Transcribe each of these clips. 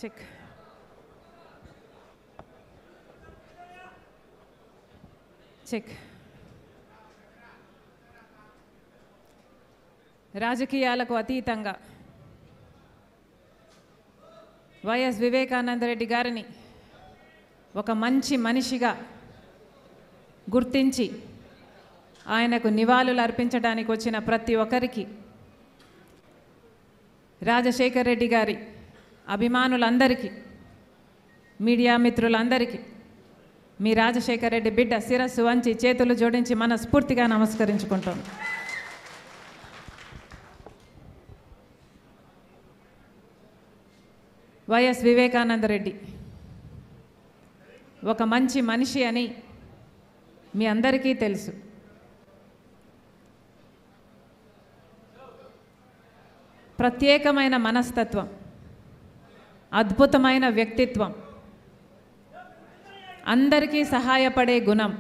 Check. Check. రాజకీయాలకు అతీతంగా YS Vivekananda Reddy గారిని ఒక మంచి మనిషిగా గుర్తించి ఆయనకు నివాళులు అర్పించడానికి వచ్చిన ప్రతి ఒక్కరికి, రాజశేఖర్ రెడ్డి గారి అభిమానులందరికీ, మీడియా మిత్రులందరికీ మీ రాజశేఖర్ రెడ్డి బిడ్డ శిరస్సు వంచి చేతులు జోడించి మనస్ఫూర్తిగా నమస్కరించుకుంటాం. వైఎస్ వివేకానంద రెడ్డి ఒక మంచి మనిషి అని మీ అందరికీ తెలుసు. ప్రత్యేకమైన మనస్తత్వం, అద్భుతమైన వ్యక్తిత్వం, అందరికీ సహాయపడే గుణం,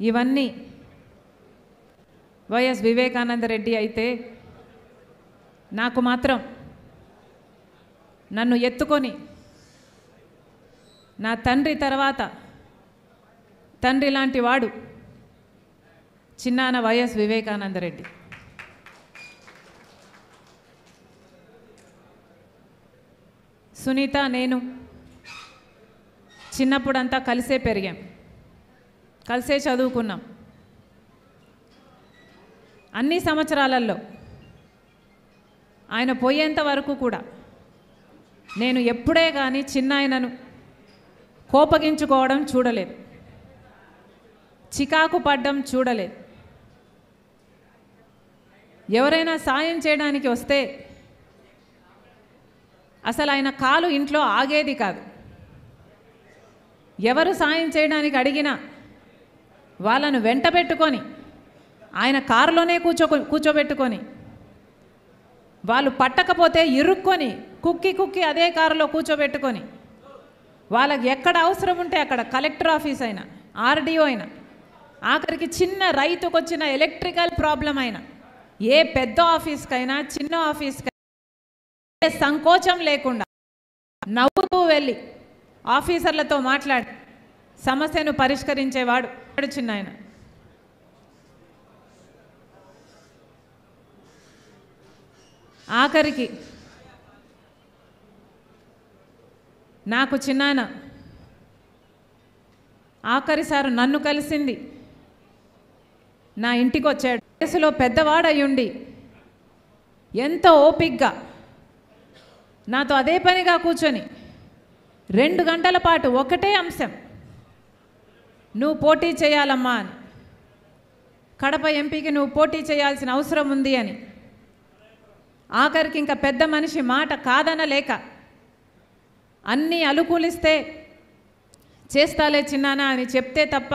ఇవన్నీ వైఎస్ వివేకానంద రెడ్డి అయితే నాకు మాత్రం నన్ను ఎత్తుకొని నా తండ్రి తర్వాత తండ్రి లాంటి వాడు చిన్నాన వైఎస్ వివేకానంద రెడ్డి. సునీత నేను చిన్నప్పుడంతా కలిసే పెరిగాం, కలిసే చదువుకున్నాం. అన్ని సంవత్సరాలలో ఆయన పోయేంత వరకు కూడా నేను ఎప్పుడే కానీ చిన్నాయనను కోపగించుకోవడం చూడలేదు, చికాకు పడ్డం చూడలేదు. ఎవరైనా సాయం చేయడానికి వస్తే అసలు ఆయన కాలు ఇంట్లో ఆగేది కాదు. ఎవరు సాయం చేయడానికి అడిగినా వాళ్ళను వెంట పెట్టుకొని ఆయన కారులోనే కూర్చోబెట్టుకొని, వాళ్ళు పట్టకపోతే ఇరుక్కొని కుక్కి కుక్కి అదే కారులో కూర్చోబెట్టుకొని, వాళ్ళకి ఎక్కడ అవసరం ఉంటే అక్కడ కలెక్టర్ ఆఫీస్ అయినా, ఆర్డీఓ అయినా, ఆఖరికి చిన్న రైతుకు వచ్చిన ఎలక్ట్రికల్ ప్రాబ్లం అయినా, ఏ పెద్ద ఆఫీస్కైనా చిన్న ఆఫీస్కైనా సంకోచం లేకుండా నవ్వుతూ వెళ్ళి ఆఫీసర్లతో మాట్లాడి సమస్యను పరిష్కరించేవాడు చిన్నాయన. ఆఖరికి నాకు చిన్నాయన ఆఖరిసారి నన్ను కలిసింది నా ఇంటికి వచ్చాడు. వయసులో పెద్దవాడయ్యుండి ఎంతో ఓపికగా నాతో అదే పనిగా కూర్చొని 2 గంటల పాటు ఒకటే అంశం, నువ్వు పోటీ చేయాలమ్మా అని, కడప ఎంపీకి నువ్వు పోటీ చేయాల్సిన అవసరం ఉంది అని, ఆఖరికి ఇంకా పెద్ద మనిషి మాట కాదనలేక అన్నీ అనుకూలిస్తే చేస్తాలే చిన్నానా అని చెప్తే తప్ప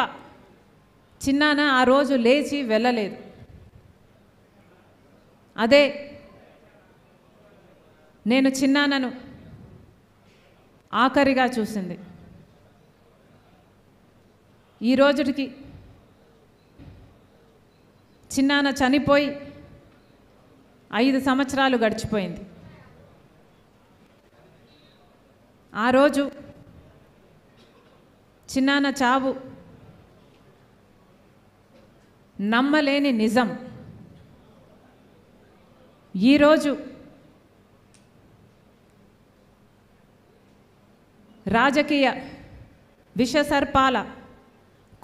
చిన్నానా ఆ రోజు లేచి వెళ్ళలేదు. అదే నేను చిన్నానను ఆఖరిగా చూసింది. ఈ రోజుకి చిన్నాన చనిపోయి 5 సంవత్సరాలు గడిచిపోయింది. ఆ రోజు చిన్నాన చావు నమ్మలేని నిజం. ఈరోజు రాజకీయ విషసర్పాల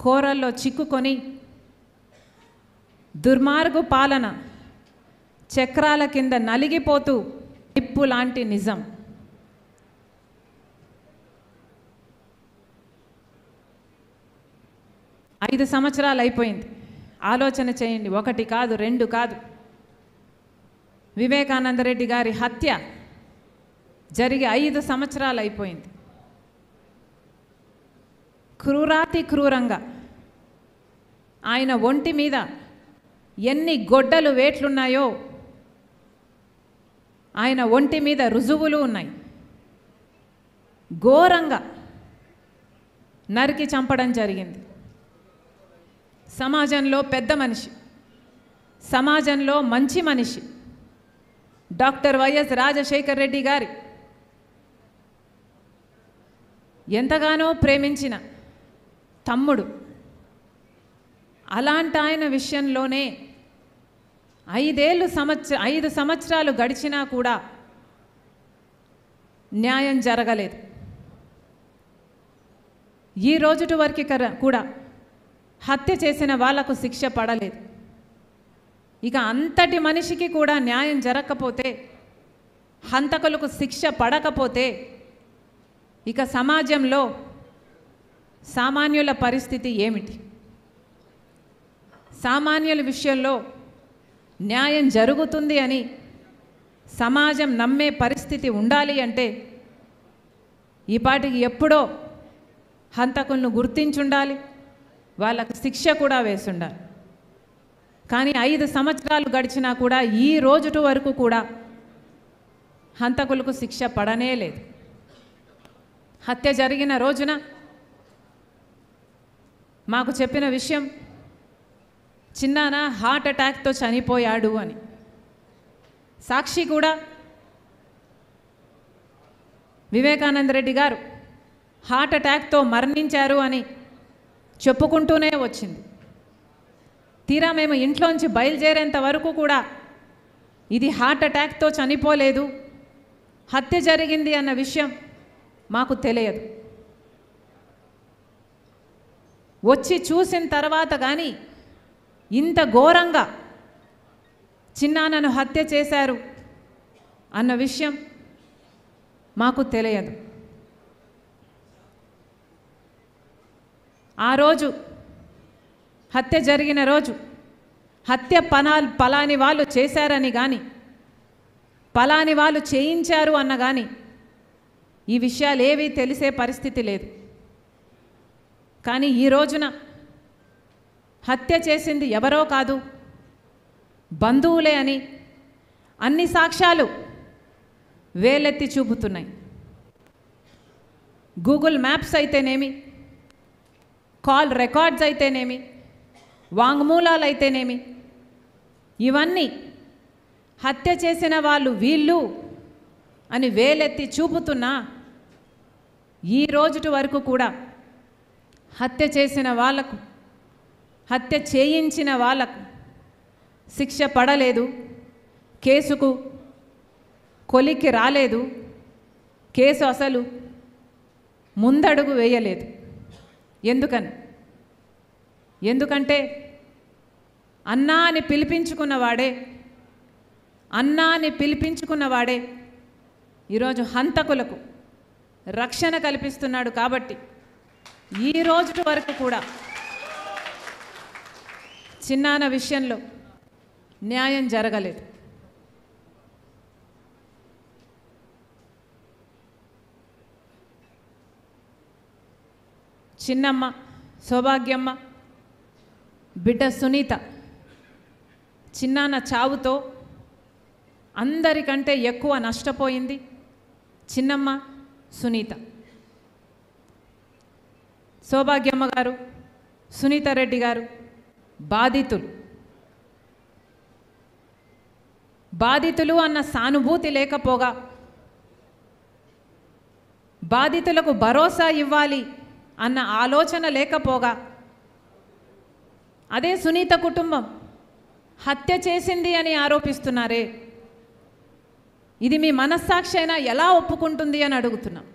కోరల్లో చిక్కుకొని దుర్మార్గు పాలన చక్రాల కింద నలిగిపోతూ నిప్పు లాంటి నిజం. ఐదు సంవత్సరాలు అయిపోయింది. ఆలోచన చేయండి, 1 కాదు 2 కాదు. వివేకానంద రెడ్డి గారి హత్య జరిగి 5 సంవత్సరాలు అయిపోయింది. క్రూరాతి క్రూరంగా ఆయన ఒంటి మీద ఎన్ని గొడ్డలు వేట్లున్నాయో ఆయన ఒంటి మీద రుజువులు ఉన్నాయి. ఘోరంగా నరికి చంపడం జరిగింది. సమాజంలో పెద్ద మనిషి, సమాజంలో మంచి మనిషి, డాక్టర్ వైఎస్ రాజశేఖర్ రెడ్డి గారి ఎంతగానో ప్రేమించిన తమ్ముడు, అలాంటి ఆయన విషయంలోనే 5 సంవత్సరాలు గడిచినా కూడా న్యాయం జరగలేదు. ఈ రోజుటి వరకు కూడా హత్య చేసిన వాళ్లకు శిక్ష పడలేదు. ఇక అంతటి మనిషికి కూడా న్యాయం జరగకపోతే, హంతకులకు శిక్ష పడకపోతే ఇక సమాజంలో సామాన్యుల పరిస్థితి ఏమిటి? సామాన్యుల విషయంలో న్యాయం జరుగుతుంది అని సమాజం నమ్మే పరిస్థితి ఉండాలి అంటే ఈపాటికి ఎప్పుడో హంతకులను గుర్తించుండాలి, వాళ్ళకు శిక్ష కూడా వేసుండాలి. కానీ 5 సంవత్సరాలు గడిచినా కూడా ఈ రోజుటి వరకు కూడా హంతకులకు శిక్ష పడనే లేదు. హత్య జరిగిన రోజున మాకు చెప్పిన విషయం, చిన్నాన హార్ట్ అటాక్తో చనిపోయాడు అని. సాక్షి కూడా వివేకానంద రెడ్డి గారు హార్ట్ అటాక్తో మరణించారు అని చెప్పుకుంటూనే వచ్చింది. తీరా మేము ఇంట్లోంచి బయలుదేరేంత వరకు కూడా ఇది హార్ట్ అటాక్తో చనిపోలేదు, హత్య జరిగింది అన్న విషయం మాకు తెలియదు. వచ్చి చూసిన తర్వాత కానీ ఇంత ఘోరంగా చిన్నానను హత్య చేశారు అన్న విషయం మాకు తెలియదు. ఆ రోజు హత్య జరిగిన రోజు హత్య పలాని వాళ్ళు చేశారని కానీ, పలాని వాళ్ళు చేయించారు అన్న కానీ ఈ విషయాలు ఏవీ తెలిసే పరిస్థితి లేదు. కానీ ఈ రోజున హత్య చేసింది ఎవరో కాదు, బంధువులే అని అన్ని సాక్ష్యాలు వేలెత్తి చూపుతున్నాయి. గూగుల్ మ్యాప్స్ అయితేనేమి, కాల్ రికార్డ్స్ అయితేనేమి, వాంగ్మూలాలు అయితేనేమి, ఇవన్నీ హత్య చేసిన వాళ్ళు వీళ్ళు అని వేలెత్తి చూపుతున్నా ఈ రోజుటి వరకు కూడా హత్య చేసిన వాళ్ళకు, హత్య చేయించిన వాళ్ళకు శిక్ష పడలేదు, కేసుకు కొలిక్కి రాలేదు, కేసు అసలు ముందడుగు వేయలేదు. ఎందుకంటే అన్నా అని పిలిపించుకున్నవాడే ఈరోజు హంతకులకు రక్షణ కల్పిస్తున్నాడు. కాబట్టి ఈ రోజు వరకు కూడా చిన్నాన విషయంలో న్యాయం జరగలేదు. చిన్నమ్మ సౌభాగ్యమ్మ బిడ్డ సునీత చిన్నాన చావుతో అందరికంటే ఎక్కువ నష్టపోయింది చిన్నమ్మ సునీత. సౌభాగ్యమ్మ గారు, సునీత రెడ్డి గారు బాధితులు అన్న సానుభూతి లేకపోగా, బాధితులకు భరోసా ఇవ్వాలి అన్న ఆలోచన లేకపోగా, అదే సునీత కుటుంబం హత్య చేసింది అని ఆరోపిస్తున్నారే, ఇది మీ మనస్సాక్షి అయినా ఎలా ఒప్పుకుంటుంది అని అడుగుతున్నాం.